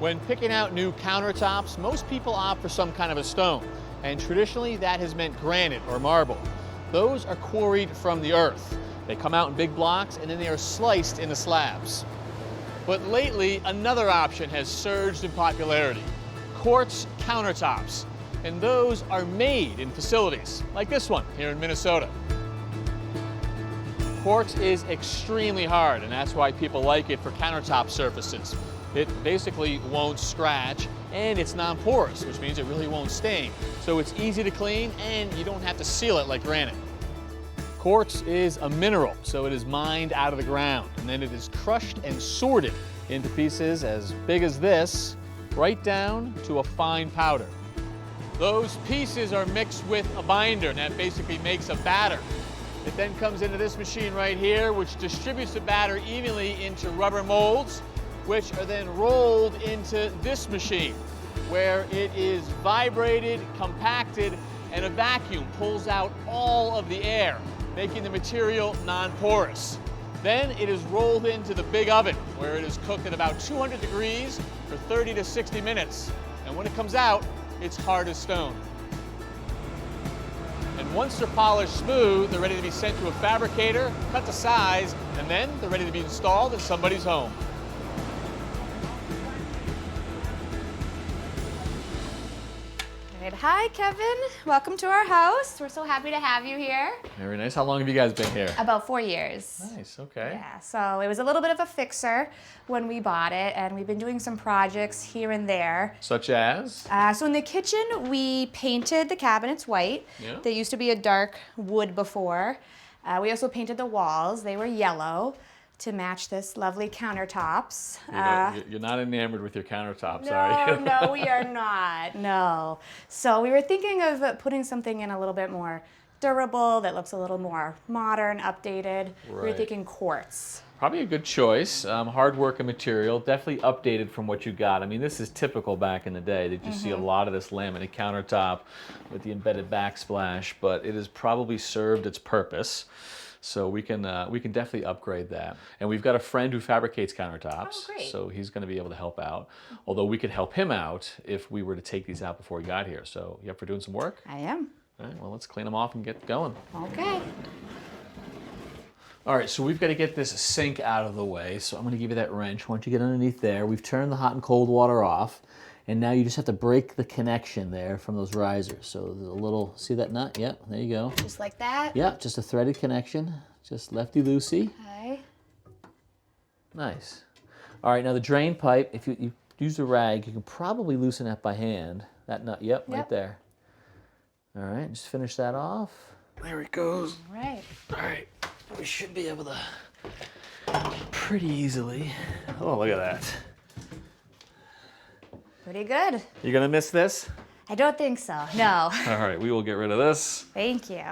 When picking out new countertops, most people opt for some kind of a stone, and traditionally that has meant granite or marble. Those are quarried from the earth. They come out in big blocks and then they are sliced into slabs. But lately, another option has surged in popularity: quartz countertops. And those are made in facilities like this one here in Minnesota. Quartz is extremely hard, and that's why people like it for countertop surfaces. It basically won't scratch, and it's non-porous, which means it really won't stain. So it's easy to clean, and you don't have to seal it like granite. Quartz is a mineral, so it is mined out of the ground, and then it is crushed and sorted into pieces as big as this, right down to a fine powder. Those pieces are mixed with a binder, and that basically makes a batter. It then comes into this machine right here, which distributes the batter evenly into rubber molds, which are then rolled into this machine, where it is vibrated, compacted, and a vacuum pulls out all of the air, making the material non-porous. Then it is rolled into the big oven, where it is cooked at about 200 degrees for 30 to 60 minutes. And when it comes out, it's hard as stone. And once they're polished smooth, they're ready to be sent to a fabricator, cut to size, and then they're ready to be installed in somebody's home. Hi, Kevin. Welcome to our house. We're so happy to have you here. Very nice. How long have you guys been here? About 4 years. Nice, okay. Yeah, so it was a little bit of a fixer when we bought it, and we've been doing some projects here and there. Such as? So in the kitchen, we painted the cabinets white. Yeah. They used to be a dark wood before. We also painted the walls. They were yellow to match this lovely countertops. You're not enamored with your countertops, are you? No, we are not, no. So we were thinking of putting something in a little bit more durable, that looks a little more modern, updated. Right. We were thinking quartz. Probably a good choice. Hard working material, definitely updated from what you got. I mean, this is typical back in the day that you see a lot of this laminate countertop with the embedded backsplash, but it has probably served its purpose. So we can definitely upgrade that. And we've got a friend who fabricates countertops. Oh, great. So he's going to be able to help out. Although we could help him out if we were to take these out before he got here. So you up for doing some work? I am. All right, well, let's clean them off and get going. Okay. All right, so we've got to get this sink out of the way. So I'm going to give you that wrench. Once you get underneath there, we've turned the hot and cold water off. And now you just have to break the connection there from those risers. So there's a little, see that nut? Yep, there you go. Just like that? Yep, just a threaded connection. Just lefty-loosey. Okay. Nice. All right, now the drain pipe, if you use a rag, you can probably loosen that by hand. That nut, yep, right there. All right, just finish that off. There it goes. All right. All right, we should be able to pretty easily. Oh, look at that. Pretty good. You gonna miss this? I don't think so, no. All right, we will get rid of this. Thank you.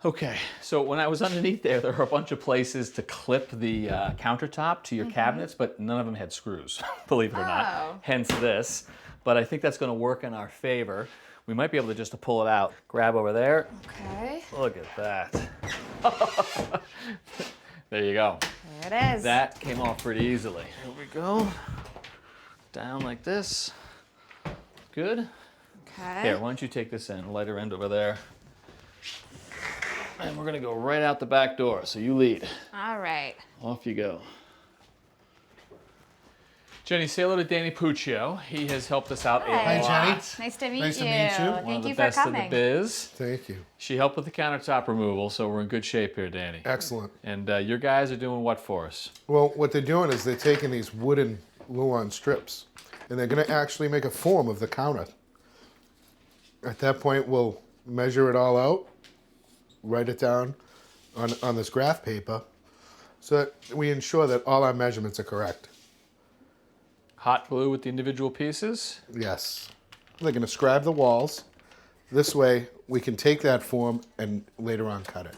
Okay, so when I was underneath there were a bunch of places to clip the countertop to your cabinets, but none of them had screws, believe it or not. Hence this. But I think that's gonna work in our favor. We might be able to just pull it out. Grab over there. Okay. Look at that. There you go. There it is. That came off pretty easily. Here we go. Down like this. Good. Okay. Here, why don't you take this end, lighter end over there. And we're gonna go right out the back door, so you lead. All right. Off you go. Jenny, say hello to Danny Puccio. He has helped us out a lot. Hi, Jenny. Nice to meet Nice you. to meet you. One Thank of the you best for coming. in the biz. Thank you. She helped with the countertop removal, so we're in good shape here, Danny. Excellent. And your guys are doing what for us? Well, what they're doing is they're taking these wooden Luan strips, and they're going to actually make a form of the counter. At that point, we'll measure it all out, write it down on this graph paper, so that we ensure that all our measurements are correct. Hot glue with the individual pieces? Yes. They're going to scribe the walls. This way, we can take that form and later on cut it.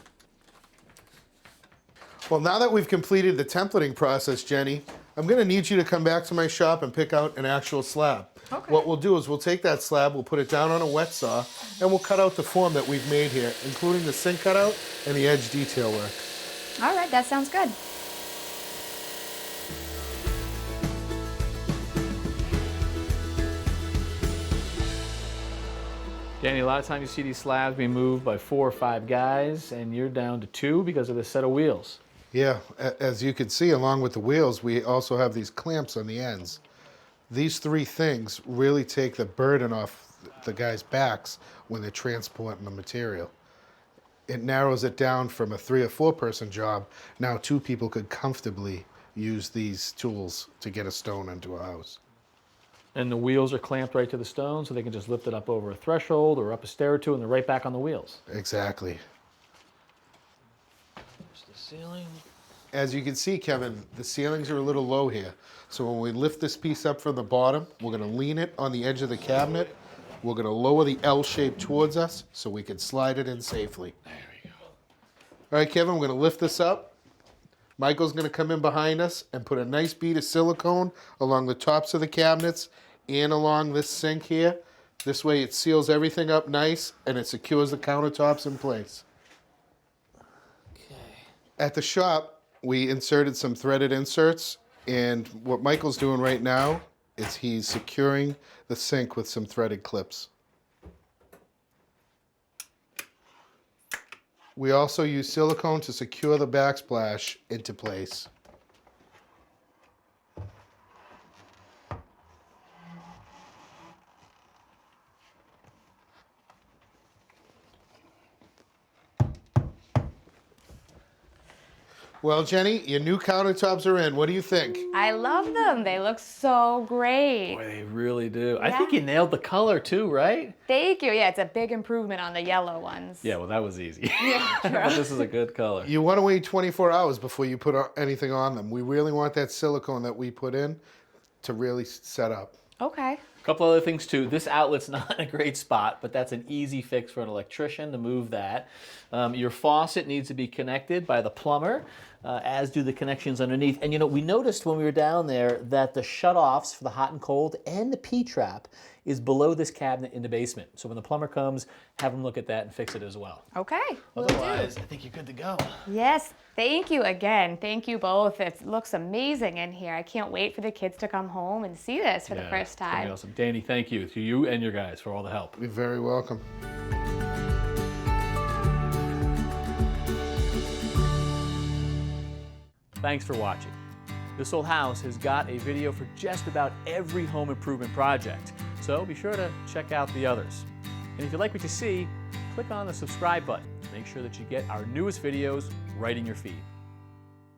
Well, now that we've completed the templating process, Jenny, I'm going to need you to come back to my shop and pick out an actual slab. Okay. What we'll do is we'll take that slab, we'll put it down on a wet saw, and we'll cut out the form that we've made here, including the sink cutout and the edge detail work. All right, that sounds good. Danny, a lot of times you see these slabs being moved by 4 or 5 guys, and you're down to 2 because of this set of wheels. Yeah, as you can see, along with the wheels, we also have these clamps on the ends. These 3 things really take the burden off the guys' backs when they're transporting the material. It narrows it down from a 3 or 4 person job. Now 2 people could comfortably use these tools to get a stone into a house. And the wheels are clamped right to the stone, so they can just lift it up over a threshold or up a stair or 2, and they're right back on the wheels. Exactly. There's the ceiling. As you can see, Kevin, the ceilings are a little low here. So when we lift this piece up from the bottom, we're going to lean it on the edge of the cabinet. We're going to lower the L shape towards us so we can slide it in safely. There we go. All right, Kevin, we're going to lift this up. Michael's going to come in behind us and put a nice bead of silicone along the tops of the cabinets and along this sink here. This way it seals everything up nice and it secures the countertops in place. Okay. At the shop, we inserted some threaded inserts, and what Michael's doing right now is he's securing the sink with some threaded clips. We also use silicone to secure the backsplash into place. Well, Jenny, your new countertops are in. What do you think? I love them. They look so great. Boy, they really do. I Yeah. think you nailed the color too, right? Thank you. Yeah, it's a big improvement on the yellow ones. Yeah, well, that was easy. Yeah, But this is a good color. You want to wait 24 hours before you put anything on them. We really want that silicone that we put in to really set up. Okay. A couple other things too. This outlet's not in a great spot, but that's an easy fix for an electrician to move that. Your faucet needs to be connected by the plumber, as do the connections underneath. And you know, we noticed when we were down there that the shutoffs for the hot and cold and the P-trap is below this cabinet in the basement. So when the plumber comes, have him look at that and fix it as well. Okay. Will do. Otherwise, I think you're good to go. Yes, thank you again. Thank you both. It looks amazing in here. I can't wait for the kids to come home and see this for the first It's gonna be time. awesome. Danny, thank you to you and your guys for all the help. You're very welcome. Thanks for watching. This Old House has got a video for just about every home improvement project, so be sure to check out the others. And if you like what you see, click on the subscribe button to make sure that you get our newest videos right in your feed.